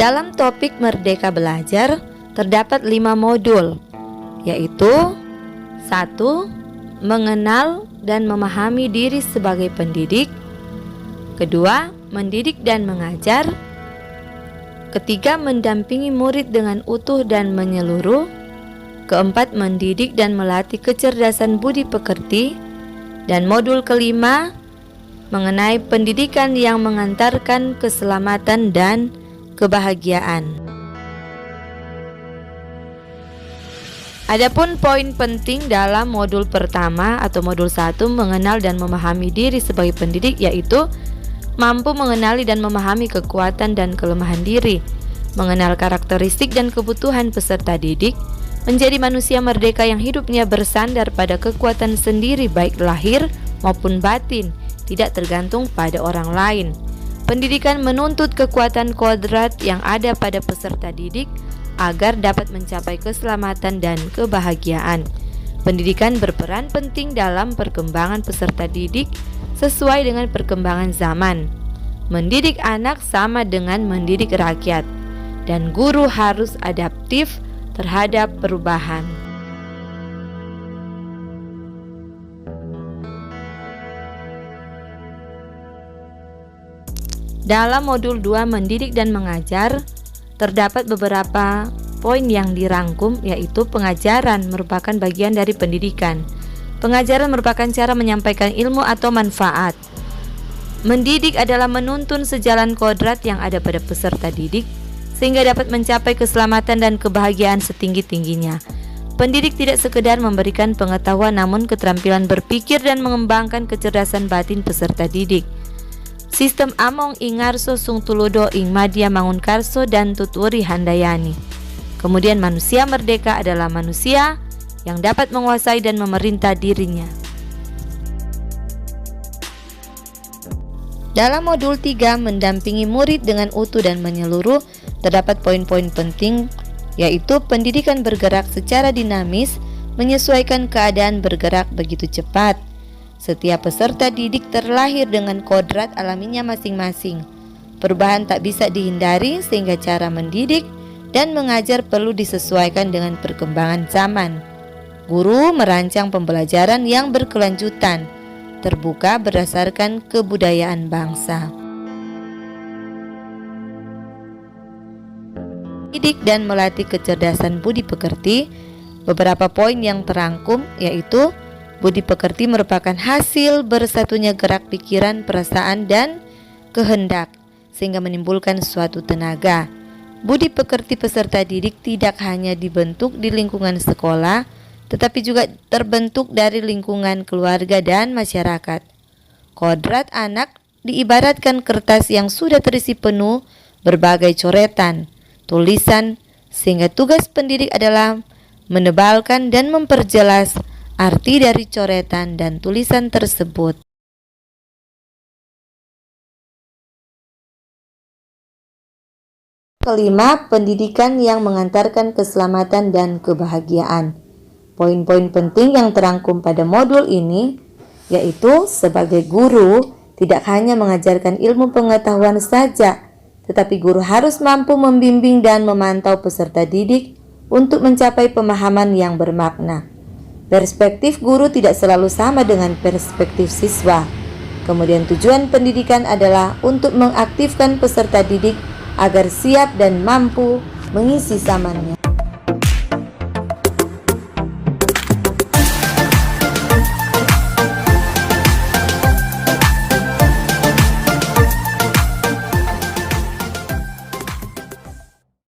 Dalam topik Merdeka Belajar terdapat 5 modul, yaitu 1. Mengenal dan memahami diri sebagai pendidik. 2. Mendidik dan mengajar. 3. Mendampingi murid dengan utuh dan menyeluruh. 4. Mendidik dan melatih kecerdasan budi pekerti. Dan modul kelima mengenai pendidikan yang mengantarkan keselamatan dan kebahagiaan. Adapun poin penting dalam modul pertama atau modul 1 mengenal dan memahami diri sebagai pendidik, yaitu mampu mengenali dan memahami kekuatan dan kelemahan diri, mengenal karakteristik dan kebutuhan peserta didik, menjadi manusia merdeka yang hidupnya bersandar pada kekuatan sendiri baik lahir maupun batin, tidak tergantung pada orang lain. Pendidikan menuntut kekuatan kodrat yang ada pada peserta didik agar dapat mencapai keselamatan dan kebahagiaan. Pendidikan berperan penting dalam perkembangan peserta didik sesuai dengan perkembangan zaman. Mendidik anak sama dengan mendidik rakyat, dan guru harus adaptif terhadap perubahan. Dalam modul 2 mendidik dan mengajar terdapat beberapa poin yang dirangkum, yaitu pengajaran merupakan bagian dari pendidikan. Pengajaran merupakan cara menyampaikan ilmu atau manfaat. Mendidik adalah menuntun sejalan kodrat yang ada pada peserta didik sehingga dapat mencapai keselamatan dan kebahagiaan setinggi-tingginya. Pendidik tidak sekedar memberikan pengetahuan, namun keterampilan berpikir dan mengembangkan kecerdasan batin peserta didik. Sistem Among Ingarso Sung Tuludo Ing Madya Mangunkarso dan Tuturi Handayani. Kemudian manusia merdeka adalah manusia yang dapat menguasai dan memerintah dirinya. Dalam modul 3 mendampingi murid dengan utuh dan menyeluruh terdapat poin-poin penting, yaitu pendidikan bergerak secara dinamis, menyesuaikan keadaan bergerak begitu cepat. Setiap peserta didik terlahir dengan kodrat alaminya masing-masing. Perubahan tak bisa dihindari sehingga cara mendidik dan mengajar perlu disesuaikan dengan perkembangan zaman. Guru merancang pembelajaran yang berkelanjutan, terbuka berdasarkan kebudayaan bangsa. Mendidik dan melatih kecerdasan budi pekerti. Beberapa poin yang terangkum, yaitu budi pekerti merupakan hasil bersatunya gerak pikiran, perasaan, dan kehendak sehingga menimbulkan suatu tenaga. Budi pekerti peserta didik tidak hanya dibentuk di lingkungan sekolah, tetapi juga terbentuk dari lingkungan keluarga dan masyarakat. Kodrat anak diibaratkan kertas yang sudah terisi penuh berbagai coretan, tulisan, sehingga tugas pendidik adalah menebalkan dan memperjelas arti dari coretan dan tulisan tersebut. Kelima, pendidikan yang mengantarkan keselamatan dan kebahagiaan. Poin-poin penting yang terangkum pada modul ini, yaitu sebagai guru tidak hanya mengajarkan ilmu pengetahuan saja, tetapi guru harus mampu membimbing dan memantau peserta didik untuk mencapai pemahaman yang bermakna. Perspektif guru tidak selalu sama dengan perspektif siswa. Kemudian tujuan pendidikan adalah untuk mengaktifkan peserta didik agar siap dan mampu mengisi zamannya.